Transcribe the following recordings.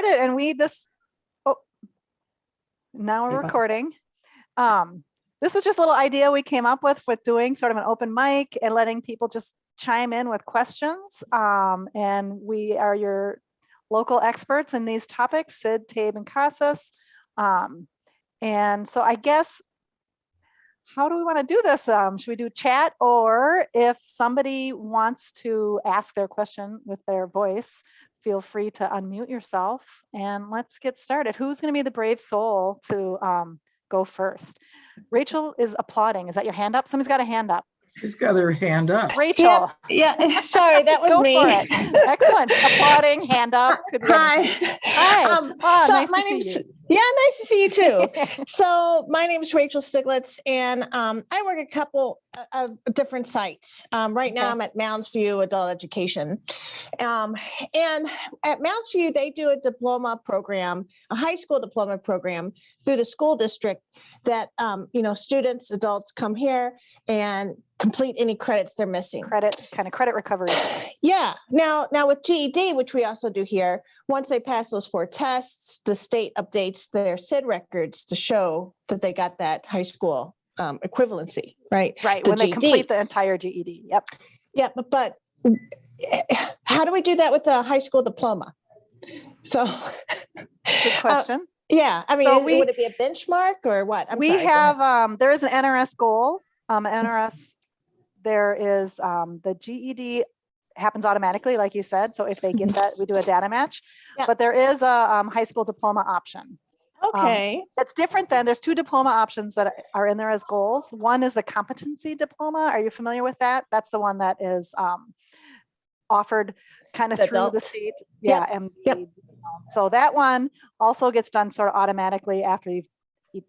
started, and now we're recording. This was just a little idea we came up with doing sort of an open mic and letting people just chime in with questions. And we are your local experts in these topics, SiD, TABE, and CASAS. And so I guess, how do we want to do this? Should we do chat, or if somebody wants to ask their question with their voice, feel free to unmute yourself and let's get started. Who's going to be the brave soul to go first? Rachel is applauding. Is that your hand up? Somebody's got a hand up. She's got her hand up. Rachel. Yeah. Sorry, that was Go me. for it. Excellent. Applauding, hand up. Could be Hi. Hi. So Nice my to see name's you. nice to see you too. So my name is Rachel Stiglitz, and I work at a couple of different sites. Right now I'm at Mounds View Adult Education. And at Mounds View, they do a diploma program, a high school diploma program through the school district that, students, adults come here and complete any credits they're missing. Credit recovery. Yeah. Now with GED, which we also do here, once they pass those 4 tests, the state updates their SiD records to show that they got that high school equivalency, right? Right, The when they GED. complete the entire GED. Yep. Yeah, but how do we do that with a high school diploma? So, Good question. Yeah, I mean, So would it be a benchmark or what? There is an NRS goal. NRS, there is the GED happens automatically, like you said. So if they get that, we do a data match. Yeah. But there is a high school diploma option. Okay. It's different than, there's 2 diploma options that are in there as goals. One is the competency diploma. Are you familiar with that? That's the one that is offered kind of through the state. Yeah. Yep. So that one also gets done sort of automatically after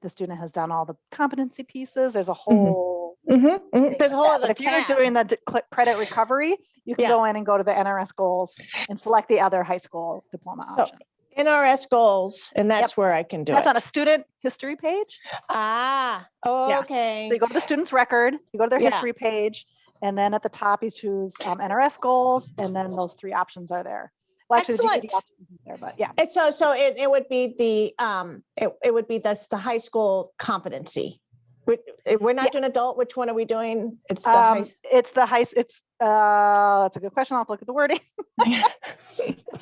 the student has done all the competency pieces. There's a whole, There's a whole other but if you're tab. doing the credit recovery, you can go in and go to the NRS goals and select the other high school diploma option. NRS goals, and that's where I can do That's it. on a student history page. Okay. So you go to the student's record, you go to their history page, and then at the top you choose NRS goals, and then those 3 options are there. Well, actually, the GED option isn't there, but yeah. And so it would be it would be the high school competency. We're not doing adult. Which one are we doing? It's the high. It's the high. That's a good question. I'll have to look at the wording.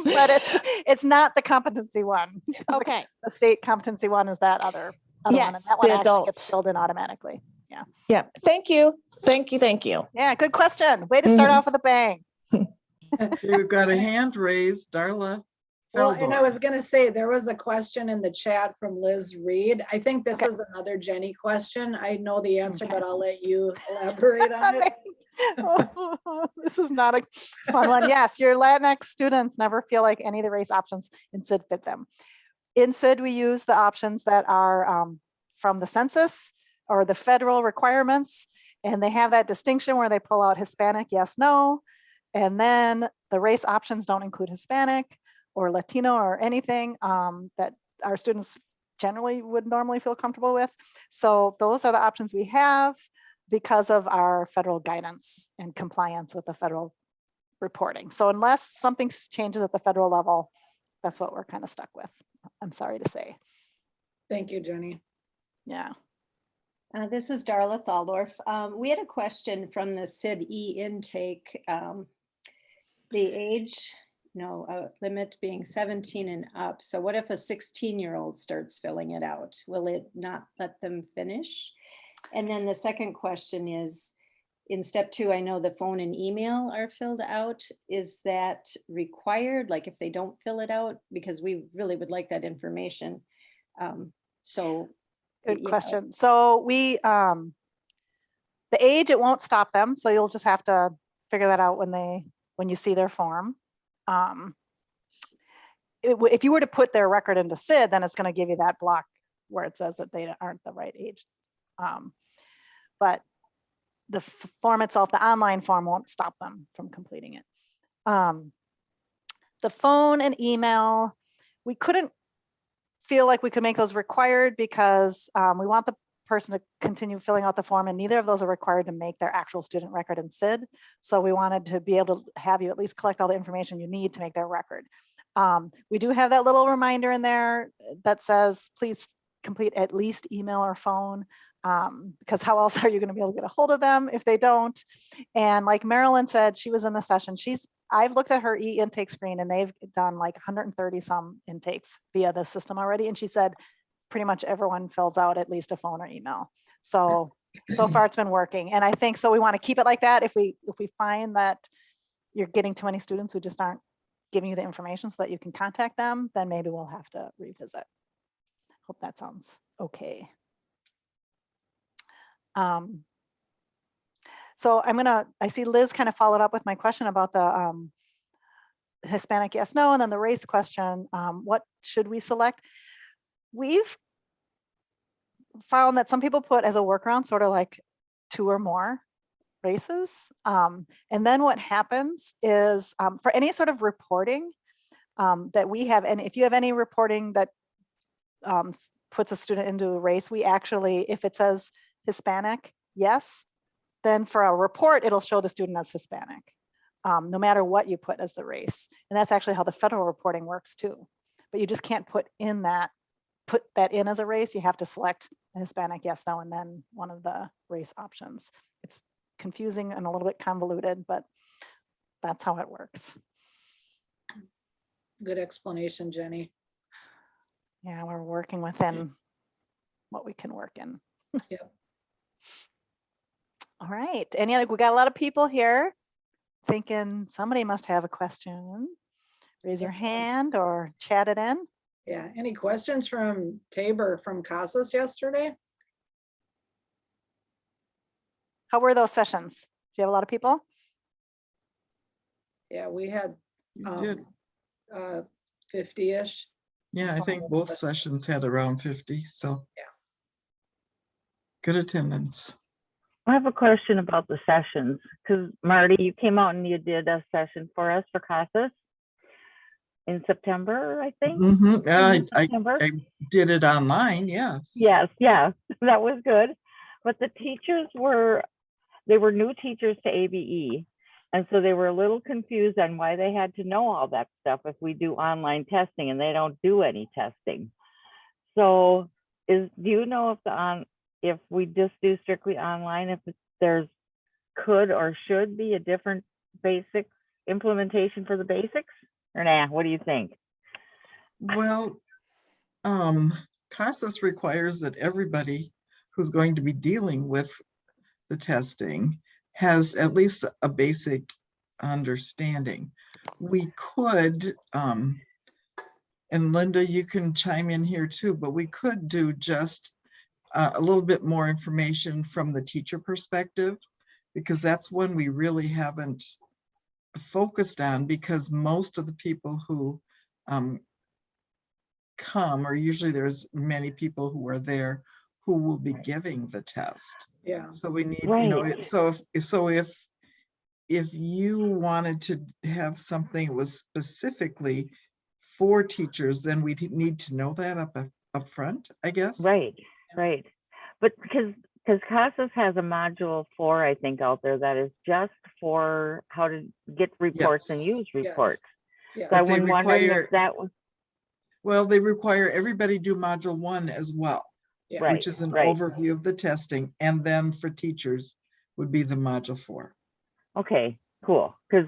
But it's not the competency one. Okay. The state competency one is that other one, and that one actually gets filled in automatically. Yeah. Yeah. Thank you. Yeah. Good question. Way to start off with a bang. You've got a hand raised, Darla. Well, and I was going to say, there was a question in the chat from Liz Reed. I think this is another Jenny question. I know the answer, but I'll let you elaborate on it. This is not a fun one. Yes, your Latinx students never feel like any of the race options in SiD fit them. In SiD, we use the options that are from the census or the federal requirements, and they have that distinction where they pull out Hispanic, yes, no, and then the race options don't include Hispanic or Latino or anything that our students generally would normally feel comfortable with. So those are the options we have because of our federal guidance and compliance with the federal reporting. So unless something changes at the federal level, that's what we're kind of stuck with, I'm sorry to say. Thank you, Jenny. Yeah. This is Darla Thaldorf. We had a question from the SiD intake. The age limit being 17 and up. So what if a 16-year-old starts filling it out? Will it not let them finish? And then the second question is, in step 2, I know the phone and email are filled out. Is that required? Like if they don't fill it out, because we really would like that information. Good question. So we, the age, it won't stop them. So you'll just have to figure that out when you see their form. If you were to put their record into SiD, then it's going to give you that block where it says that they aren't the right age. But the form itself, the online form, won't stop them from completing it. The phone and email, we couldn't feel like we could make those required because we want the person to continue filling out the form, and neither of those are required to make their actual student record in SiD. So we wanted to be able to have you at least collect all the information you need to make their record. We do have that little reminder in there that says, please complete at least email or phone, because how else are you going to be able to get a hold of them if they don't? And like Marilyn said, she was in the session. I've looked at her e-intake screen and they've done like 130 some intakes via the system already. And she said pretty much everyone fills out at least a phone or email. So far it's been working. And I think so we want to keep it like that. If we find that you're getting too many students who just aren't giving you the information so that you can contact them, then maybe we'll have to revisit. Hope that sounds okay. So I see Liz kind of followed up with my question about the Hispanic yes, no, and then the race question. What should we select? We've found that some people put as a workaround sort of like 2 or more races. And then what happens is for any sort of reporting that we have, and if you have any reporting that puts a student into a race, we actually, if it says Hispanic, yes, then for a report, it'll show the student as Hispanic, no matter what you put as the race. And that's actually how the federal reporting works too. But you just can't put that in as a race. You have to select Hispanic, yes, no, and then one of the race options. It's confusing and a little bit convoluted, but that's how it works. Good explanation, Jenny. Yeah, we're working within what we can work in. Yep. All right. We got a lot of people here thinking somebody must have a question. Raise your hand or chat it in. Yeah, any questions from TABE or from CASAS yesterday? How were those sessions? Do you have a lot of people? Yeah, we had You did. 50-ish. Yeah, I think both sessions had around 50, so. Yeah. Good attendance. I have a question about the sessions, because Marty, you came out and you did a session for us for CASAS in September, I think. Mhm. September? I did it online, yes. Yes, yeah, that was good. But the teachers were new teachers to ABE. And so they were a little confused on why they had to know all that stuff if we do online testing and they don't do any testing. So do you know if we just do strictly online, if there's could or should be a different basic implementation for the basics? Or nah, what do you think? Well, CASAS requires that everybody who's going to be dealing with the testing has at least a basic understanding. We could, and Linda, you can chime in here too, but we could do just a little bit more information from the teacher perspective, because that's one we really haven't focused on, because most of the people who come, or usually there's many people who are there who will be giving the test. Yeah. So we need, Right. you know, if you wanted to have something that was specifically for teachers, then we need to know that up front, I guess. Right. But because CASAS has a module 4, I think, out there that is just for how to get reports and Yes. use reports. Yes. So I But they was wondering require- if that was Well, they require everybody do module 1 as well, Yeah. right. which is an right. overview of the testing, and then for teachers would be the module 4. Okay, cool. Because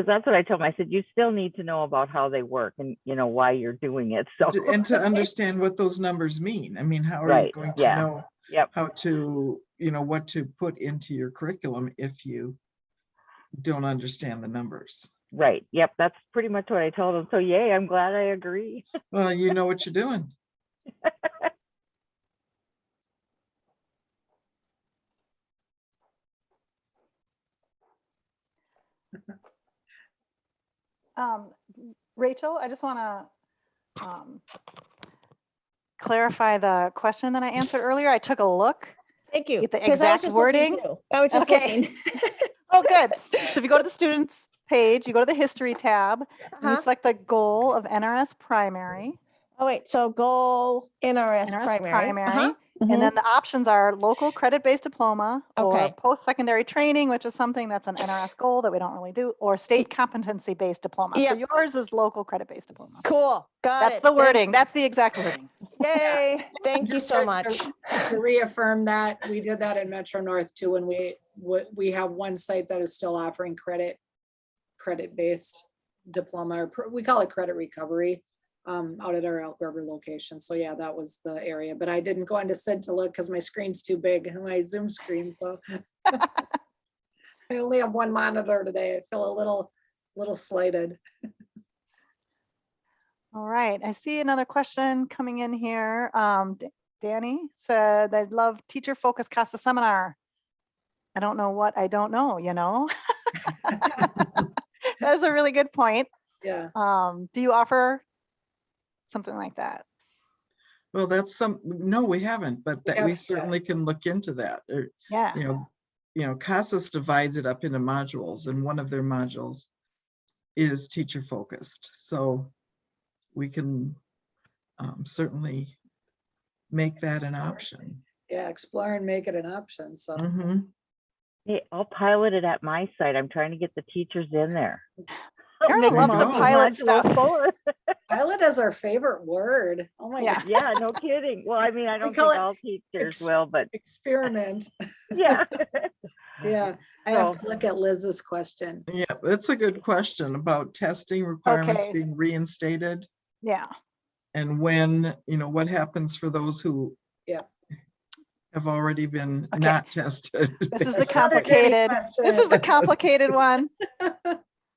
that's what I told them. I said, you still need to know about how they work and why you're doing it. So And to understand what those numbers mean. I mean, how are you Right, going to yeah. know Yep. how to, what to put into your curriculum if you don't understand the numbers? Right. Yep. That's pretty much what I told them. So yay, I'm glad I agree. Well, you know what you're doing. Rachel, I just want to clarify the question that I answered earlier. I took a look. Thank you. Get the 'cause I was exact just looking wording? too. I was just Okay. looking. Oh, good. So if you go to the students page, you go to the history tab, and you Uh-huh. select the goal of NRS primary. Oh, wait, so goal NRS NRS primary. primary. Uh-huh. And then the options are local credit-based diploma or Okay. post-secondary training, which is something that's an NRS goal that we don't really do, or state competency-based diploma. So Yep. yours is local credit-based diploma. Cool. Got That's it. the wording. That's the exact wording. Yay. Thank you Just so to- much. To reaffirm that, we did that in Metro North too, when we have one site that is still offering credit-based diploma, or we call it credit recovery, out at our Elk River location. So yeah, that was the area, but I didn't go into SID to look because my screen's too big, my Zoom screen, so. I only have one monitor today. I feel a little slighted. All right, I see another question coming in here. Danny said they'd love teacher focused CASAS seminar. I don't know what I don't know, you know? That is a really good point. Yeah. Do you offer something like that? Well, no, we haven't, but that we haven't yet. certainly can look into that. Yeah. CASAS divides it up into modules, and one of their modules is teacher focused. So we can certainly make that an option. Yeah, explore and make it an option. So Mhm. Hey, I'll pilot it at my site. I'm trying to get the teachers in there. Karen Make loves to them pilot module stuff. 4. pilot is our favorite word. Oh my Yeah. God. Yeah, no kidding. Well, I mean, I don't call think it all teachers ex- will, but Experiment. yeah. Yeah, I have So- to look at Liz's question. Yeah, that's a good question about testing requirements Okay. being reinstated, Yeah. and when, what happens for those who Yeah. have already been Okay. not tested. This is the That's another Jenny complicated, this is the question. complicated one.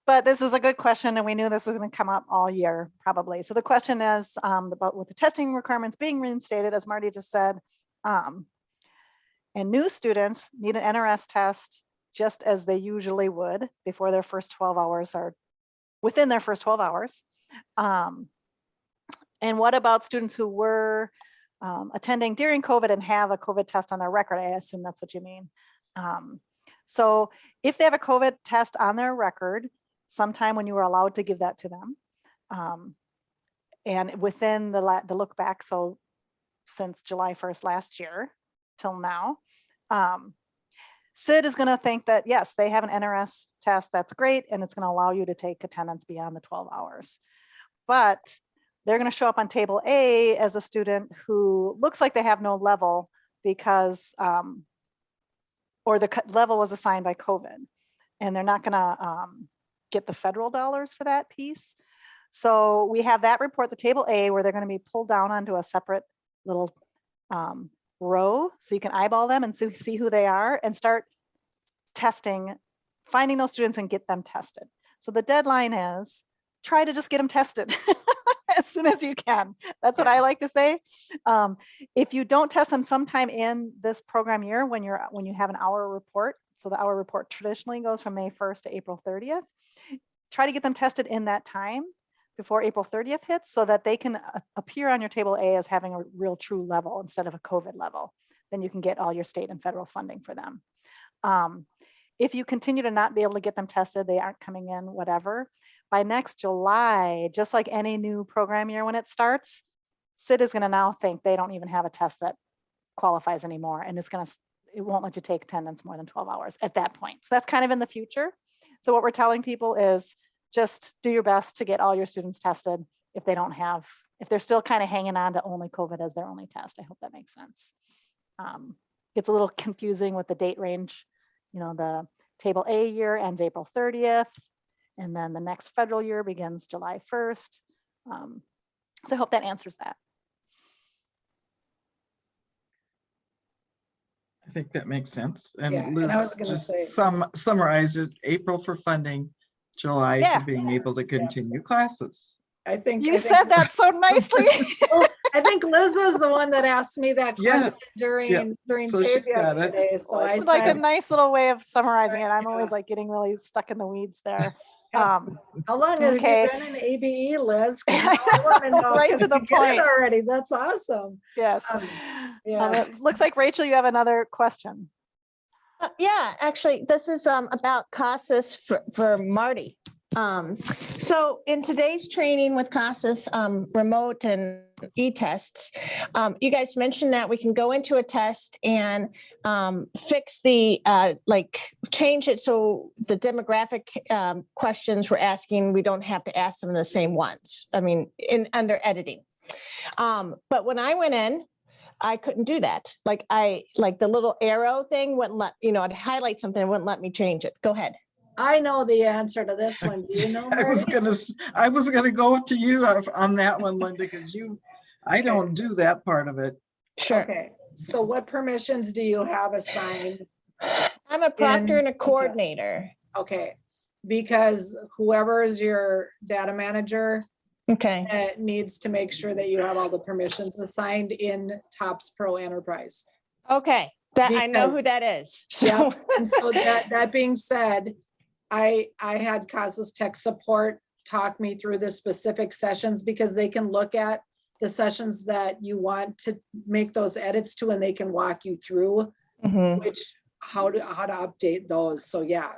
But this is a good question, and we knew this was going to come up all year, probably. So the question is about with the testing requirements being reinstated, as Marty just said, and new students need an NRS test just as they usually would before their first 12 hours or within their first 12 hours. And what about students who were attending during COVID and have a COVID test on their record? I assume that's what you mean. So if they have a COVID test on their record, sometime when you were allowed to give that to them, and within the look back, so since July 1st last year till now, SID is going to think that, yes, they have an NRS test, that's great, and it's going to allow you to take attendance beyond the 12 hours. But they're going to show up on table A as a student who looks like they have no level because, or the level was assigned by COVID, and they're not going to get the federal dollars for that piece. So we have that report, the table A, where they're going to be pulled down onto a separate little row, so you can eyeball them and see who they are and start testing, finding those students and get them tested. So the deadline is try to just get them tested as soon as you can. That's what I like to say. If you don't test them sometime in this program year, when you have an hour report, so the hour report traditionally goes from May 1st to April 30th, try to get them tested in that time before April 30th hits, so that they can appear on your table A as having a real true level instead of a COVID level. Then you can get all your state and federal funding for them. If you continue to not be able to get them tested, they aren't coming in, whatever, by next July, just like any new program year when it starts, SID is going to now think they don't even have a test that qualifies anymore, and it won't let you take attendance more than 12 hours at that point. So that's kind of in the future. So what we're telling people is just do your best to get all your students tested if they're still kind of hanging on to only COVID as their only test. I hope that makes sense. It's a little confusing with the date range. The table A year ends April 30th, and then the next federal year begins July 1st. So I hope that answers that. I think that makes sense. And Yeah, and Liz I was gonna just say- summarized it: April for funding, July Yeah. for being able to continue classes. I think You said that so nicely. I think Liz was the one that asked me that Yeah, question during So she's TABE got it. yesterday. So I It's like a said, nice little way of summarizing it. I'm Yeah. always like getting really stuck in the weeds there. how long have okay. you been in ABE, Liz? 'Cause now I want to know Right if to the you get it point. already. That's awesome. Yes. Yeah. It looks like Rachel, you have another question. Yeah, actually, this is about CASAS for Marty. So in today's training with CASAS, remote and e-tests, you guys mentioned that we can go into a test and fix the, change it so the demographic questions we're asking, we don't have to ask them the same ones. I mean, under editing. But when I went in, I couldn't do that. Like the little arrow thing wouldn't let, I'd highlight something, it wouldn't let me change it. Go ahead. I know the answer to this one. Do you know, I was Marty? gonna go to you on that one, Linda, because I don't do that part of it. Sure. Okay, so what permissions do you have assigned? I'm a proctor and a test. coordinator. Okay, because whoever is your data manager Okay. needs to make sure that you have all the permissions assigned in TOPS Pro Enterprise. Okay. That I know who Because- that is. So Yeah, and so that being said, I had CASAS tech support talk me through the specific sessions because they can look at the sessions that you want to make those edits to, and they can walk you through Mhm. how to update those. So yeah,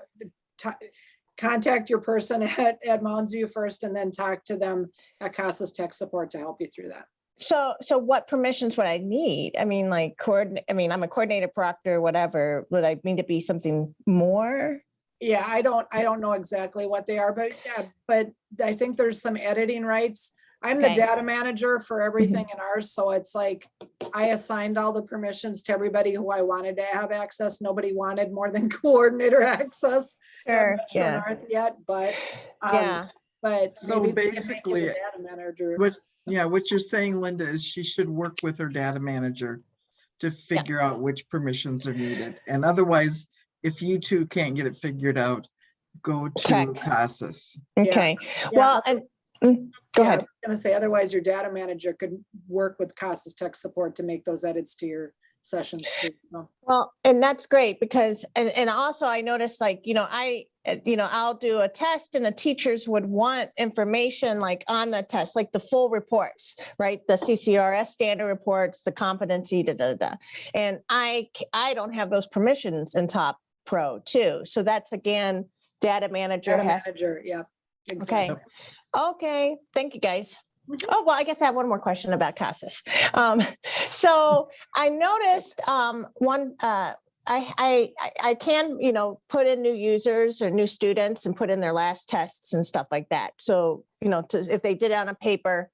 contact your person at Mounds View first, and then talk to them at CASAS tech support to help you through that. So what permissions would I need? I mean, I'm a coordinator, proctor, whatever. Would I need to be something more? Yeah, I don't know exactly what they are, but yeah, but I think there's some editing rights. I'm the Okay. data manager for everything in ours, so it's like I assigned all the permissions to everybody who I wanted to have access. Nobody wanted more than coordinator access. Sure. Metro Yeah. North yet, but Yeah. but So maybe they can make you the basically, data manager. What you're saying, Linda, is she should work with her data manager to figure out which permissions are needed. And otherwise, if you two can't get it figured out, go to Check. CASAS. Okay. Yeah, Well, and go yeah, I ahead. was gonna say, otherwise your data manager could work with CASAS tech support to make those edits to your sessions too. So. Well, and that's great because, and also I noticed I'll do a test and the teachers would want information like on the test, like the full reports, right? The CCRS standard reports, the competency, And I don't have those permissions in Top Pro too. So that's again, data manager Data has. manager, yeah. Okay. Exactly. Okay. Thank you, guys. Mhm. Oh, well, I guess I have one more question about CASAS. So I noticed I can, put in new users or new students and put in their last tests and stuff like that. So, if they did it on a paper,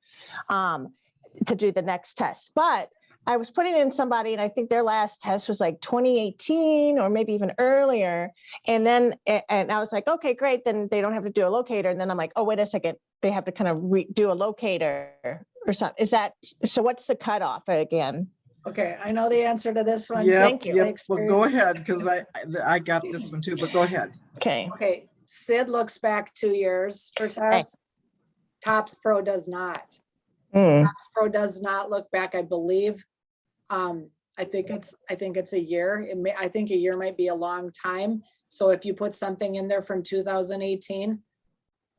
to do the next test. But I was putting in somebody and I think their last test was like 2018 or maybe even earlier. And then, and I was like, okay, great. Then they don't have to do a locator. And then I'm like, oh, wait a second. They have to kind of do a locator or something. So what's the cutoff again? Okay, I know the answer to this one. Yep, Thank you. yep. Well, go ahead, because I got this one too, but go ahead. Okay. Okay, SID looks back 2 years for tests. TOPS Pro does not. Mm. TOPS Pro does not look back, I believe. I think it's a year. I think a year might be a long time. So if you put something in there from 2018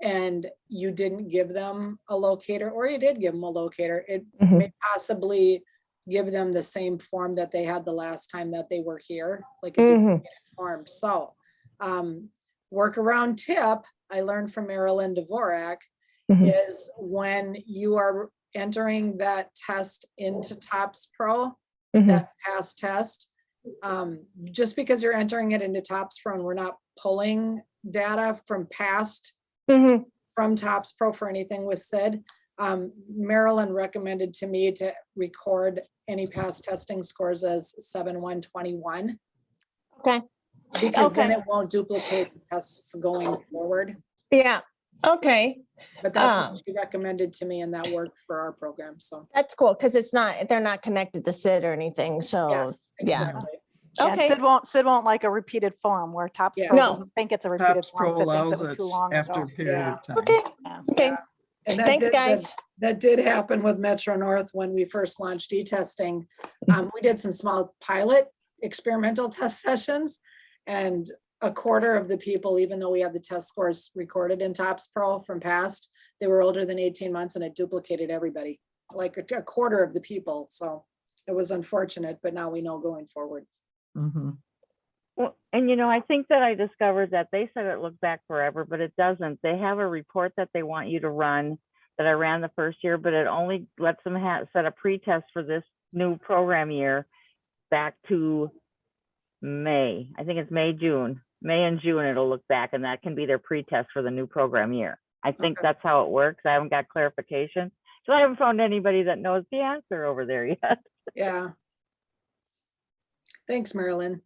and you didn't give them a locator, or you did give them a locator, it Mhm. may possibly give them the same form that they had the last time that they were here, like a duplicated form. So workaround tip I learned from Marilyn Dvorak Mhm. is when you are entering that test into TOPS Pro, Mhm. that past test, just because you're entering it into TOPS Pro and we're not pulling data from past Mhm. from TOPS Pro for anything with SID, Marilyn recommended to me to record any past testing scores as 7-1-21. Okay. Because then Okay. it won't duplicate the tests going forward. Yeah. Okay. But that's what she recommended to me, and that worked for our program. So That's cool because they're not connected to SID or anything. So yes, yeah. exactly. Yeah, and Okay. SID won't like a repeated form where TOPS Yeah. Pro No. doesn't think it's a repeated TOPS form. Pro 'Cause it thinks allows it was it too long after a ago. period Yeah. of time. Okay. Yeah. Okay. Yeah. And Thanks, guys. That did happen with Metro North when we first launched e-testing. We did some small pilot experimental test sessions, and a quarter of the people, even though we had the test scores recorded in TOPS Pro from past, they were older than 18 months, and it duplicated everybody, like a quarter of the people. So it was unfortunate, but now we know going forward. Mhm. Well, and you know, I think that I discovered that they said it looked back forever, but it doesn't. They have a report that they want you to run that I ran the first year, but it only lets them set a pretest for this new program year back to May. I think it's May and June it'll look back, and that can be their pretest for the new program year. I think Okay. that's how it works. I haven't got clarification. So I haven't found anybody that knows the answer over there yet. Yeah. Thanks, Marilyn.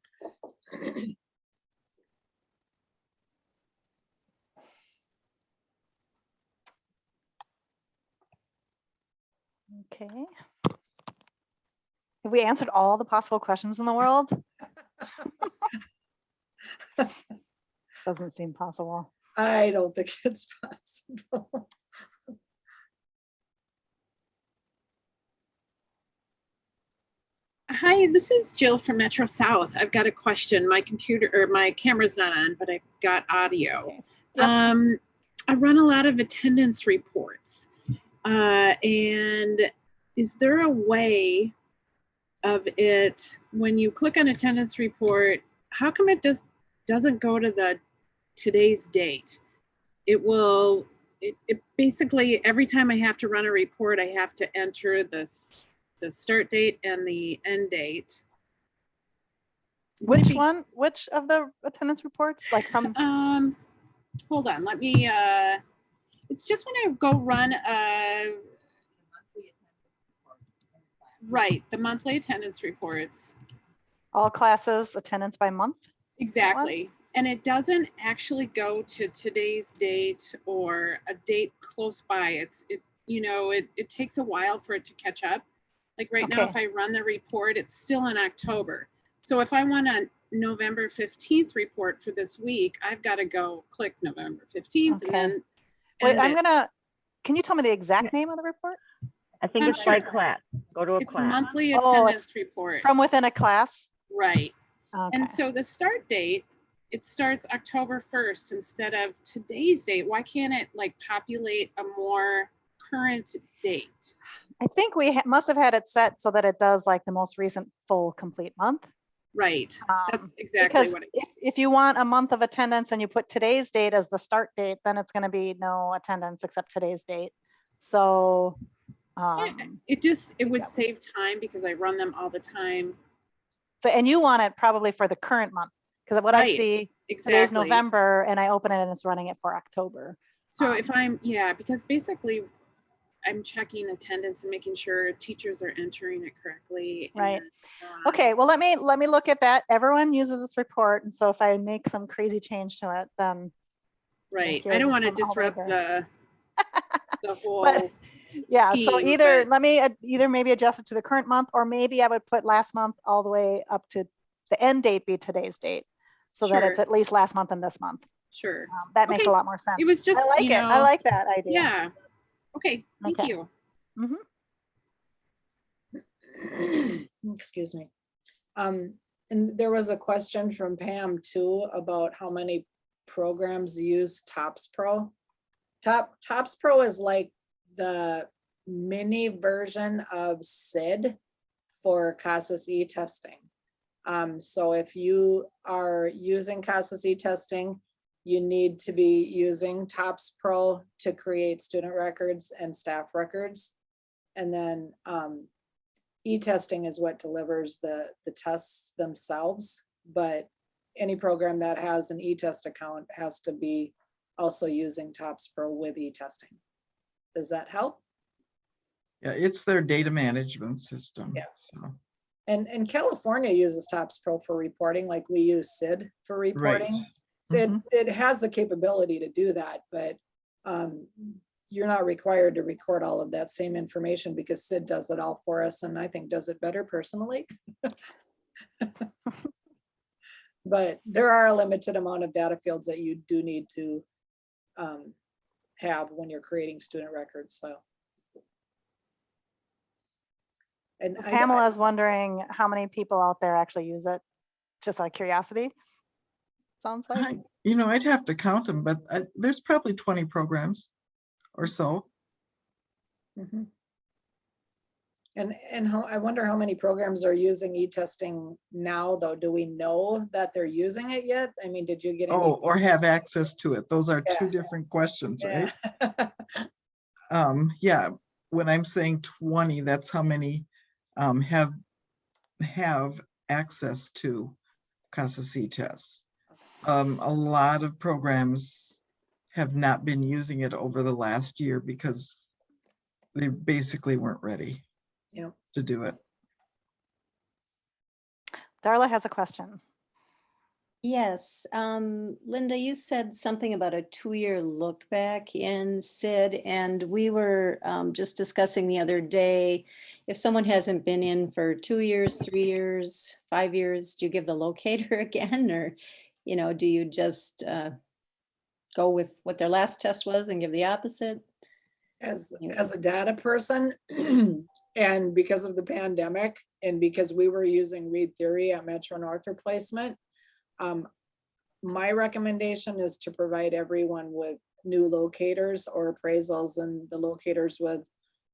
Okay. Have we answered all the possible questions in the world? Doesn't seem possible. I don't think it's possible. Hi, this is Jill from Metro South. I've got a question. My computer or my camera's not on, but I've got audio. Okay. Yep. I run a lot of attendance reports. And is there a way of it when you click on attendance report, how come it doesn't go to the today's date? It will, it basically, every time I have to run a report, I have to enter the start date and the end date. Which one? Which of the attendance reports? Like from? Hold on, let me, it's just when I go run right, the monthly attendance reports. All classes attendance by month? Exactly. And it doesn't actually go to today's date or a date close by. It takes a while for it to catch up. Like right now, Okay. if I run the report, it's still in October. So if I want a November 15th report for this week, I've got to go click November 15th Okay. and then Wait, end it. can you tell me the exact name of the report? I think I'm it's by sure. class. Go to a It's class. monthly Oh, attendance report. From within a class? Right. Okay. And so the start date, it starts October 1st instead of today's date. Why can't it like populate a more current date? I think we must have had it set so that it does like the most recent full complete month. Right. That's exactly Because what it if you want a month of attendance and you put today's date as the start date, then it's going to be no attendance except today's date. So it would yeah. save time because I run them all the time. So, and you want it probably for the current month, because what I Right, see Exactly. today's November and I open it and it's running it for October. So if because basically I'm checking attendance and making sure teachers are entering it correctly. Right. And, Okay, well, let me look at that. Everyone uses this report. And so if I make some crazy change to it, then. Right. hear I don't want to from all disrupt over. the whole Yeah, so scheme, either but- let me either maybe adjust it to the current month, or maybe I would put last month all the way up to the end date be today's date, so that it's Sure. at least last month and this month. Sure. That makes a Okay. lot more sense. It was just, I like you it. I know, like that idea. Yeah. Okay. Thank Okay. you. Excuse me. And there was a question from Pam too about how many programs use TOPS Pro. TOPS Pro is like the mini version of SID for CASAS e-testing. So if you are using CASAS e-testing, you need to be using TOPS Pro to create student records and staff records. And then e-testing is what delivers the tests themselves, but any program that has an e-test account has to be also using TOPS Pro with e-testing. Does that help? Yeah, it's their data management system. Yeah. So, And California uses TOPS Pro for reporting, like we use SID for reporting. right. So it has the capability to do that, but you're not required to record all of that same information because SID does it all for us, and I think does it better personally. But there are a limited amount of data fields that you do need to have when you're creating student records. So. And Pamela's wondering how many people out there actually use it, just out of curiosity. Sounds like. I'd have to count them, but there's probably 20 programs or so. Mm-hmm. And how, I wonder how many programs are using e-testing now, though. Do we know that they're using it yet? I mean, did you get any? Oh, or have access to it. Those are Yeah. two different questions, right? Yeah. Yeah, when I'm saying 20, that's how many have access to CASAS tests. A lot of programs have not been using it over the last year because they basically weren't ready Yeah. to do it. Darla has a question. Yes, Linda, you said something about a 2-year look back in SID, and we were just discussing the other day, if someone hasn't been in for 2 years, 3 years, 5 years, do you give the locator again, or, you know, do you just go with what their last test was and give the opposite? As a data person, and because of the pandemic, and because we were using Read Theory at Metro North replacement, my recommendation is to provide everyone with new locators or appraisals, and the locators with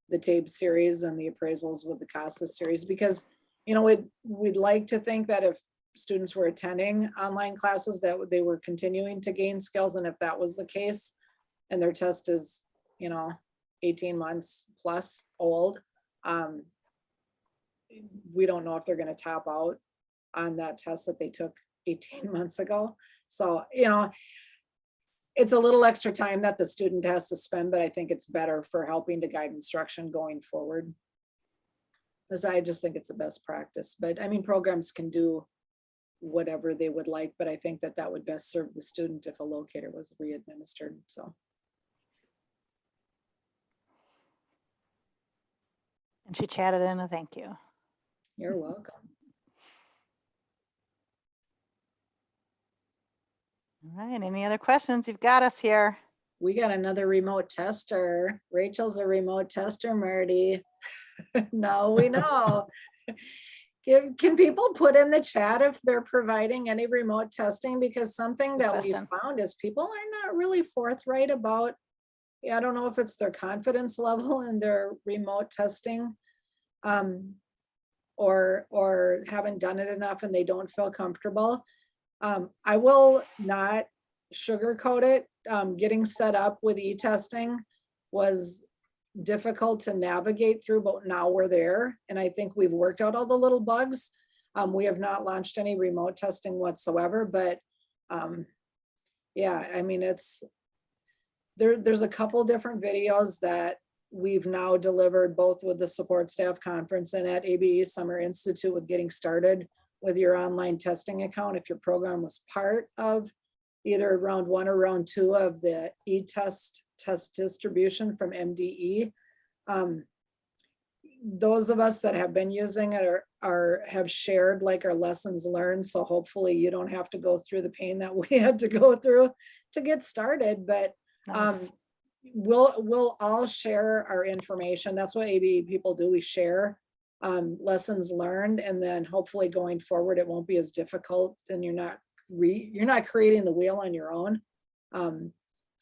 the TABE series and the appraisals with the CASAS series, because, you know, we'd like to think that if students were attending online classes, that they were continuing to gain skills. And if that was the case, and their test is, you know, 18 months plus old, we don't know if they're going to top out on that test that they took 18 months ago. So, you know, it's a little extra time that the student has to spend, but I think it's better for helping to guide instruction going forward. Because I just think it's the best practice. But I mean, programs can do whatever they would like, but I think that that would best serve the student if a locator was re-administered. So. And she chatted in a thank you. You're welcome. All right, any other questions? You've got us here. We got another remote tester. Rachel's a remote tester, Marty. No, we know. Can people put in the chat if they're providing any remote testing? Because something that we found is people are not really forthright about, I don't know if it's their confidence level in their remote testing, or haven't done it enough and they don't feel comfortable. I will not sugarcoat it. Getting set up with e-testing was difficult to navigate through, but now we're there. And I think we've worked out all the little bugs. We have not launched any remote testing whatsoever, but yeah, I mean, there's a couple different videos that we've now delivered both with the support staff conference and at ABE Summer Institute with getting started with your online testing account. If your program was part of either round 1 or round 2 of the e-test test distribution from MDE, those of us that have been using it have shared like our lessons learned. So hopefully you don't have to go through the pain that we had to go through to get started, but Nice. we'll all share our information. That's what ABE people do. We share lessons learned, and then hopefully going forward it won't be as difficult, and you're not creating the wheel on your own, and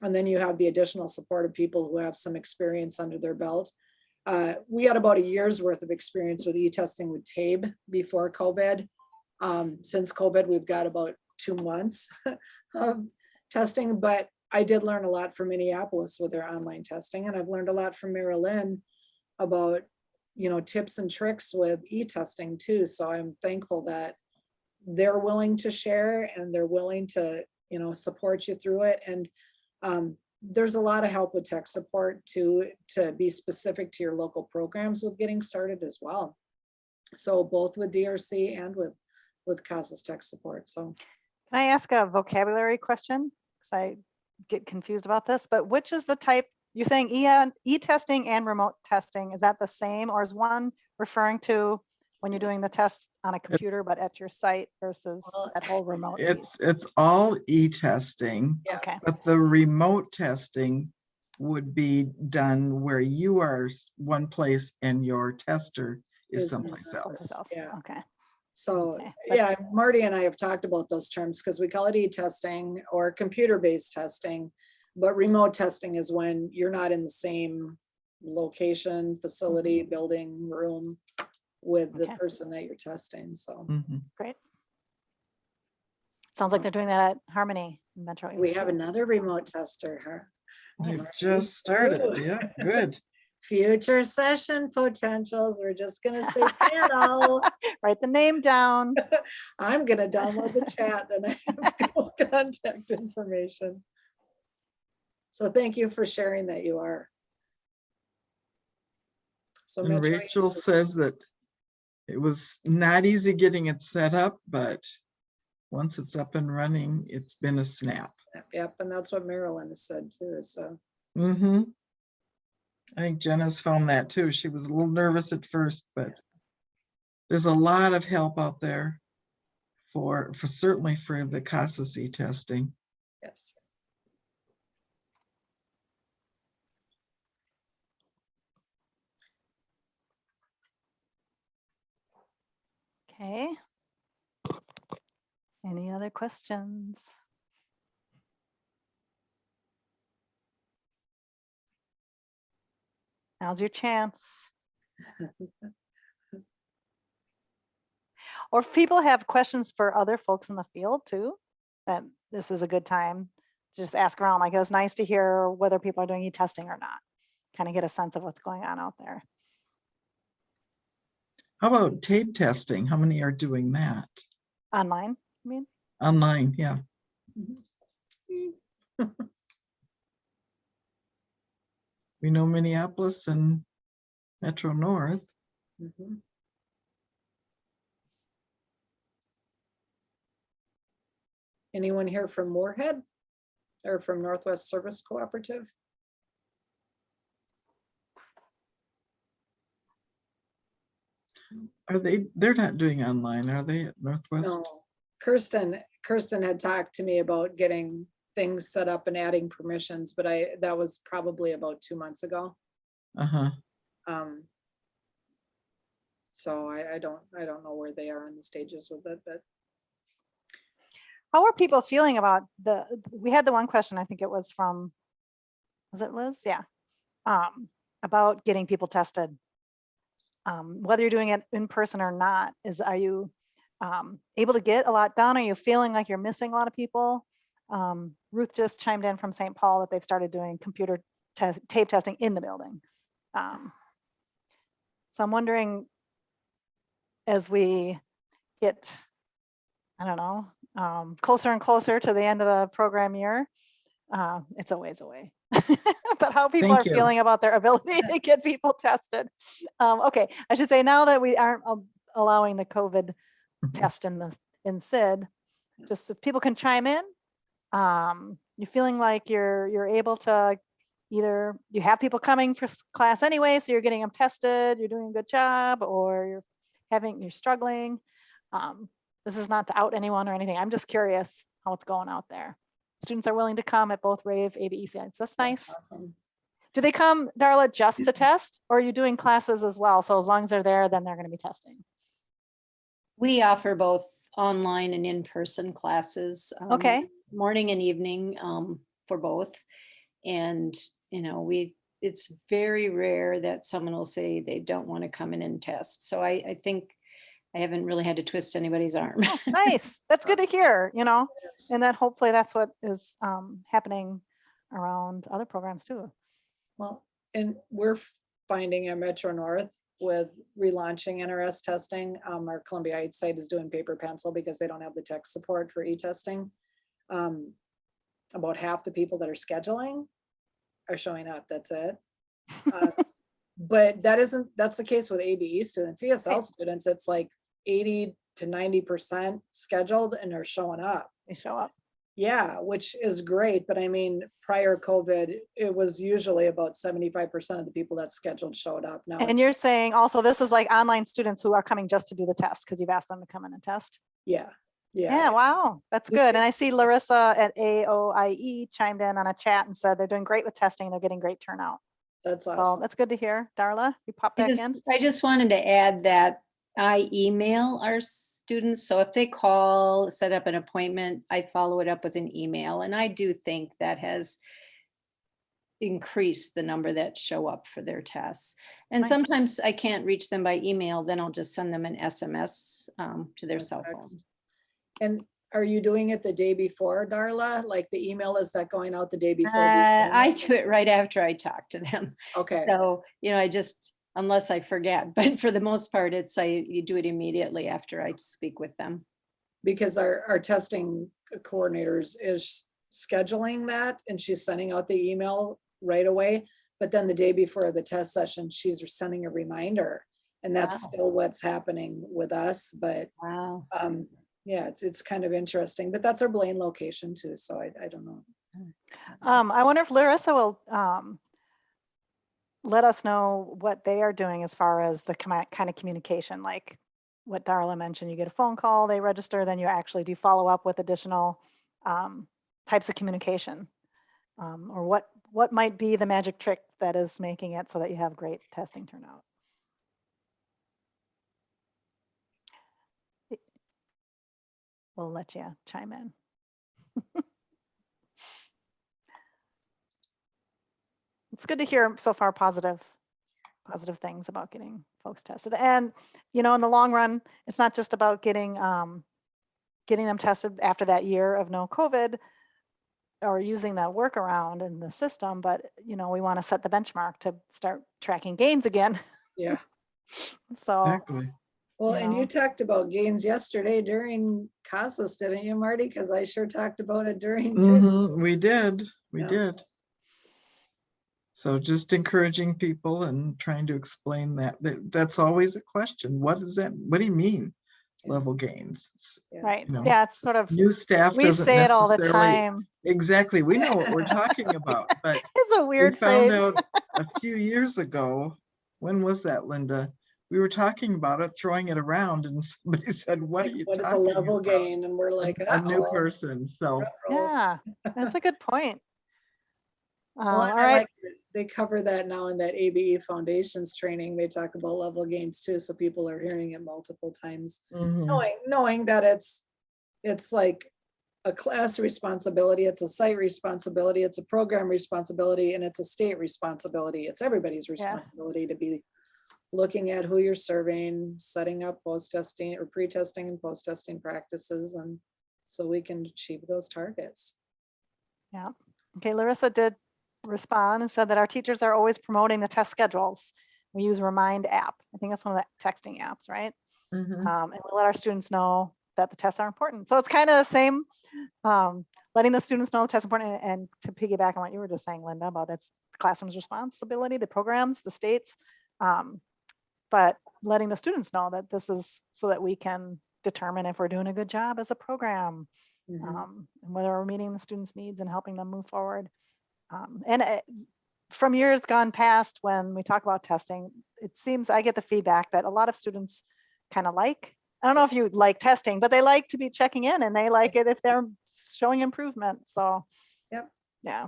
then you have the additional support of people who have some experience under their belt. We had about a year's worth of experience with e-testing with TABE before COVID. Since COVID, we've got about 2 months of testing, but I did learn a lot from Minneapolis with their online testing, and I've learned a lot from Maryland about, you know, tips and tricks with e-testing too. So I'm thankful that they're willing to share and they're willing to, you know, support you through it. And there's a lot of help with tech support to be specific to your local programs with getting started as well. So both with DRC and with CASAS tech support. So Can I ask a vocabulary question? Because I get confused about this, but which is the type, you're saying e-testing and remote testing, is that the same, or is one referring to when you're doing the test on a computer but at your site versus that whole remote piece? It's all e-testing, Okay. but the remote testing would be done where you are one place and your tester is someplace else. Yeah. Okay. So Okay. yeah, Marty and I have talked about those terms because we call it e-testing or computer-based testing, but remote testing is when you're not in the same location, facility, building, room with the Okay. person that you're testing, so. Mhm. Great. Sounds like they're doing that at Harmony Metro East. We have too. another remote tester, huh? They've Nice. just started. Yeah, good. Future session potentials, we're just gonna say panel. Write the name down. I'm gonna download the chat, then I have people's contact information. So thank you for sharing that you are. So And Metro Rachel East- says that it was not easy getting it set up, but once it's up and running, it's been a snap. Yep, and that's what Marilyn has said too, so. Mm-hmm. I think Jenna's found that too. She was a little nervous at first, but there's a lot of help out there for certainly for the CASAS testing. Yes. Okay. Any other questions? Now's your chance. Or if people have questions for other folks in the field too, then this is a good time to just ask around. Like, it was nice to hear whether people are doing e-testing or not. Kind of get a sense of what's going on out there. How about TABE testing? How many are doing that? Online, I mean? Online, yeah. We know Minneapolis and Metro North. Mhm. Anyone here from Moorhead or from Northwest Service Cooperative? Are they're not doing online, are they at Northwest? No. Kirsten had talked to me about getting things set up and adding permissions, but that was probably about 2 months ago. Uh-huh. So I don't know where they are in the stages with it, but How are people feeling about we had the one question, I think it was from, was it Liz? Yeah. About getting people tested. Whether you're doing it in person or not, are you able to get a lot done? Are you feeling like you're missing a lot of people? Ruth just chimed in from St. Paul that they've started doing computer tape testing in the building. So I'm wondering, as we get, I don't know, closer and closer to the end of the program year, it's a ways away. But how people Thank are you. feeling about their ability to get people tested. Okay, I should say, now that we aren't allowing the COVID test in SID, just if people can chime in, you're feeling like you're able to, either you have people coming for class anyway, so you're getting them tested, you're doing a good job, or you're struggling. This is not to out anyone or anything. I'm just curious how it's going out there. Students are willing to come at both RAVE, ABE sites. That's nice. awesome. Do they come, Darla, just to test, or are you doing classes as well? So as long as they're there, then they're going to be testing. We offer both online and in-person classes. Okay. Morning and evening for both. And, it's very rare that someone will say they don't want to come in and test. So I think I haven't really had to twist anybody's arm. Oh, nice. That's good to hear, Yes. and that hopefully that's what is happening around other programs too. Well, and we're finding at Metro North with relaunching NRS testing, our Columbia Heights site is doing paper pencil because they don't have the tech support for e-testing. About half the people that are scheduling are showing up, that's it. But that's the case with ABE students. ESL students, it's like 80 to 90% scheduled and they're showing up. They show up. Yeah, which is great, but I mean, prior COVID, it was usually about 75% of the people that scheduled showed up. Now, And you're saying also this is like online students who are coming just to do the test because you've asked them to come in and test. yeah, Yeah, wow, that's good. And I see Larissa at AOIE chimed in on a chat and said they're doing great with testing. They're getting great turnout. that's So awesome. that's good to hear. Darla, you pop back in. I just wanted to add that I email our students. So if they call, set up an appointment, I follow it up with an email. And I do think that has increase the number that show up for their tests. And Nice. sometimes I can't reach them by email, then I'll just send them an SMS to their Or cell text. phone. And are you doing it the day before, Darla? Like the email, is that going out the day before? the I appointment? do it right after I talk to them. Okay, So, I just, unless I forget, but for the most part, you do it immediately after I speak with them. because our testing coordinators is scheduling that and she's sending out the email right away. But then the day before the test session, she's sending a reminder. And that's Wow. still what's happening with us, but Wow. yeah, it's kind of interesting, but that's our Blaine location too, so I don't know. I wonder if Larissa will let us know what they are doing as far as the kind of communication, like what Darla mentioned. You get a phone call, they register, then you actually do follow up with additional types of communication, or what might be the magic trick that is making it so that you have great testing turnout. We'll let you chime in. It's good to hear so far positive things about getting folks tested. And, in the long run, it's not just about getting them tested after that year of no COVID or using that workaround in the system, but, we want to set the benchmark to start tracking gains again. Yeah, So, Exactly. well, and Yeah. you talked about gains yesterday during CASAS, didn't you, Marty? Because I sure talked about it during. too. We did. We Yeah. did. So just encouraging people and trying to explain that's always a question. What is that? What do you mean Yeah. level gains? right. You know, Yeah, it's sort of, New staff we doesn't say it all the necessarily time. exactly. We know what we're talking about, but It's a we weird found phrase. out a few years ago. When was that, Linda? We were talking about it, throwing it around, and somebody said, "What are Like, you what is a talking level about?" gain? And we're like, A new uh-oh. person. So Yeah, that's a good point. Well, All and I right. like that they cover that now in that ABE Foundations training. They talk about level gains too, so people are hearing it multiple times, knowing that it's like a class responsibility, it's a site responsibility, it's a program responsibility, and it's a state responsibility. It's everybody's responsibility to be looking at who you're surveying, setting up post-testing or pre-testing and post-testing practices, and so we can achieve those targets. Yeah. Okay, Larissa did respond and said that our teachers are always promoting the test schedules. We use Remind app. I think that's one of the texting apps, right? And we let our students know that the tests are important. So it's kind of the same, letting the students know the tests are important, and to piggyback on what you were just saying, Linda, about it's the classroom's responsibility, the programs, the states, but letting the students know that this is so that we can determine if we're doing a good job as a program, and whether we're meeting the students' needs and helping them move forward. From years gone past, when we talk about testing, it seems I get the feedback that a lot of students kind of like, I don't know if you like testing, but they like to be checking in, and they like it if they're showing improvement. So, Yep. Yeah.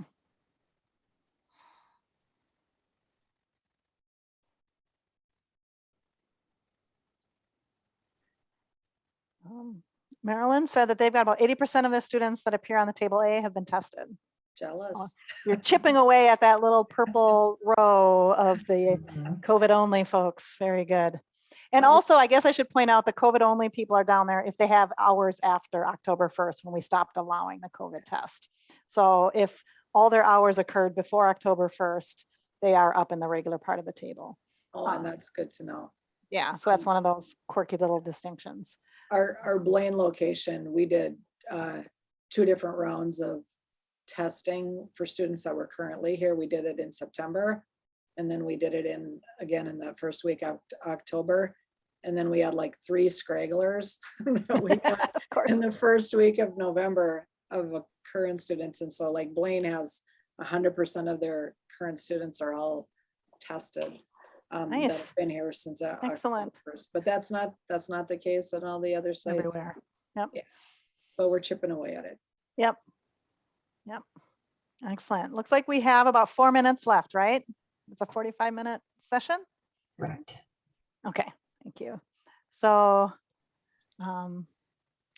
Marilyn said that they've got about 80% of their students that appear on the table A have been tested. Jealous. You're chipping away at that little purple row of the COVID only folks. Very good. And also, I guess I should point out the COVID only people are down there if they have hours after October 1st, when we stopped allowing the COVID test. So if all their hours occurred before October 1st, they are up in the regular part of the table. Oh, and that's good to know. Yeah, so that's one of those quirky little distinctions. Our Blaine location, we did 2 different rounds of testing for students that were currently here. We did it in September, and then we did it again in the first week of October. And then we had like 3 stragglers that we got Of course. in the first week of November of current students. And so like Blaine has 100% of their current students are all tested. That Nice. have been here since Excellent. October 1st. But that's not the case at all the other sites. Everywhere. Yep. Yeah. But we're chipping away at it. Yep. Yep. Excellent. Looks like we have about 4 minutes left, right? It's a 45-minute session. Right. Okay, thank you. So,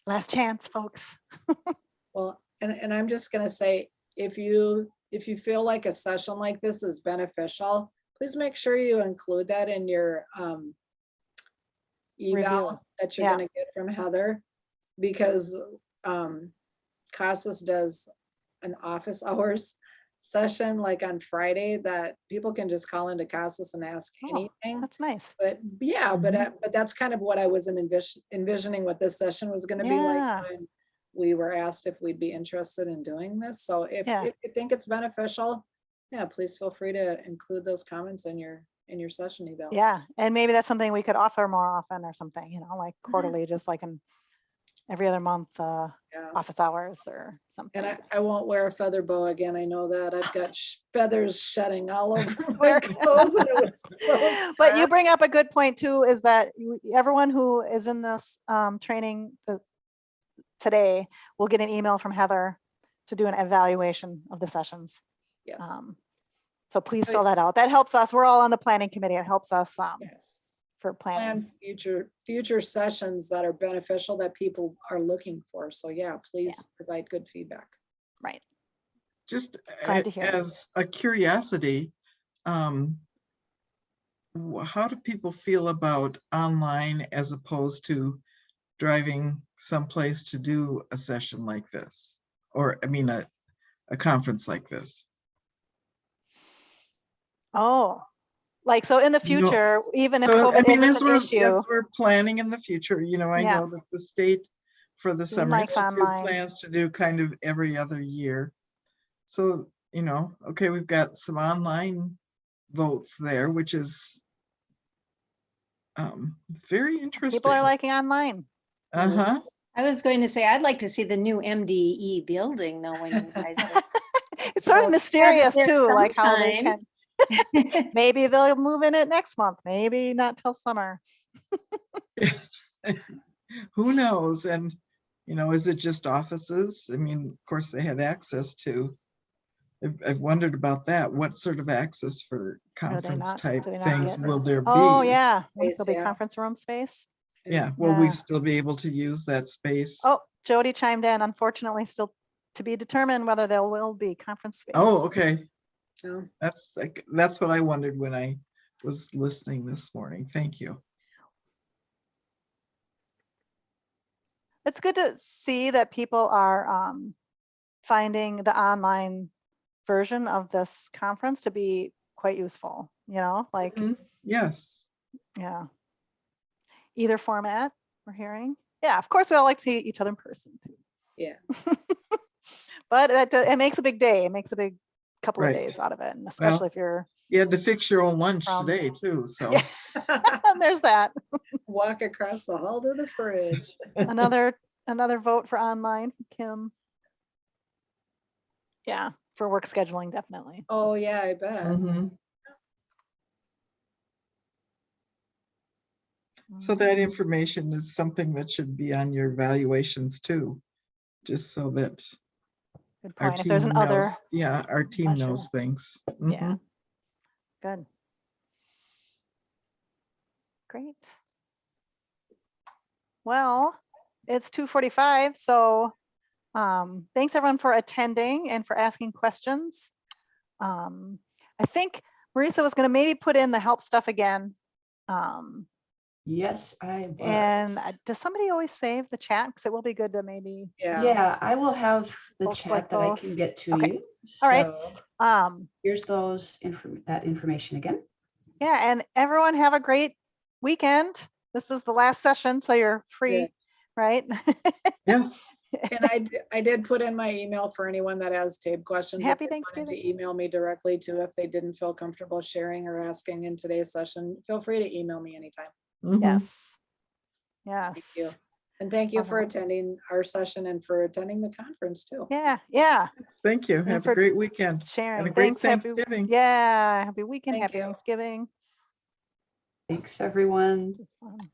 last chance, folks. Well, and I'm just gonna say, if you if you feel like a session like this is beneficial, please make sure you include that in your Review. eval that you're Yeah. gonna get from Heather, because CASAS does an office hours session like on Friday that people can just call into CASAS and ask Oh, anything. That's nice. But yeah, but that's kind of what I was envisioning what this session was gonna be Yeah. like when we were asked if we'd be interested in doing this. So if Yeah. you think it's beneficial, yeah, please feel free to include those comments in your session eval. Yeah, and maybe that's something we could offer more often or something, like Mm-hmm. quarterly, just like in every other month, Yeah. office hours or something. And I won't wear a feather boa again. I know that. I've got feathers shedding all over my Where- clothes. And it was so But you sad. bring up a good point too, is that everyone who is in this training today will get an email from Heather to do an evaluation of the sessions. Yes, So please So- fill that out. That helps us. We're all on the planning committee. It helps us yes. for planning. Plan future sessions that are beneficial that people are looking for. So yeah, please provide good feedback. Right. Just Glad to hear it. as a curiosity, how do people feel about online as opposed to driving someplace to do a session like this? Or, I mean, a conference like this? Oh, like, so in the You know, future, even if So, I COVID mean, isn't an issue, as we're planning in the future, I Yeah. know that the state for the Summer likes Institute online. plans to do kind of every other year. So, okay, we've got some online votes there, which is very interesting. people are liking online. Uh-huh. I was going to say, I'd like to see the new MDE building though, when you guys are. It's sort of Well, mysterious there too, like how they sometime. can, maybe they'll move in it next month, maybe not till summer. Who knows? And, is it just offices? I mean, of course, they had access to, I've wondered about that. What sort of access for Or conference do type they not things get- will there be? Oh, yeah, Space, there'll be yeah. conference room space. Yeah, will we Yeah. still be able to use that space? Oh, Jody chimed in, unfortunately, still to be determined whether there will be conference space. Oh, okay. Oh, That's what I wondered when I was listening this morning. Thank you. It's good to see that people are finding the online version of this conference to be quite useful, like, Mhm. Yes. yeah. Either format we're hearing. Yeah, of course, we all like to see each other in person too. yeah. But it makes a big day. It makes a big couple of Right. days out of it, and especially if you're, You had to fix your own lunch From- today too, so. yeah, and there's that. Walk across the hall to the fridge. Another vote for online, Kim. Yeah, for work scheduling, definitely. Oh, yeah, I bet. Mhm. So that information is something that should be on your evaluations too, just so that Good our point. If there's team an other, knows, yeah, our team measure. knows things. Yeah. Mhm. good. Great. Well, it's 2:45, so thanks everyone for attending and for asking questions. I think Marisa was going to maybe put in the help stuff again. Yes, I And was. does somebody always save the chat? Because it will be good to maybe. Yeah. Yeah, I will have the Folks chat like that I both. can get to Okay. you. All right. So here's that information again. Yeah, and everyone have a great weekend. This is the last session, so you're free, Yeah. right? Yes, And I did put in my email for anyone that has TABE questions. if Happy they wanted Thanksgiving. To email me directly too, if they didn't feel comfortable sharing or asking in today's session, feel free to email me anytime. mhm. Yes. Thank Yes. you. And thank you for Wonderful. attending our session and for attending the conference too. Yeah, yeah. Thank you. Have for a great weekend Sharing. and a great Thanks. Happy, Thanksgiving. yeah. Happy weekend. Thank Happy you. Thanksgiving. Thanks, everyone. It's fun.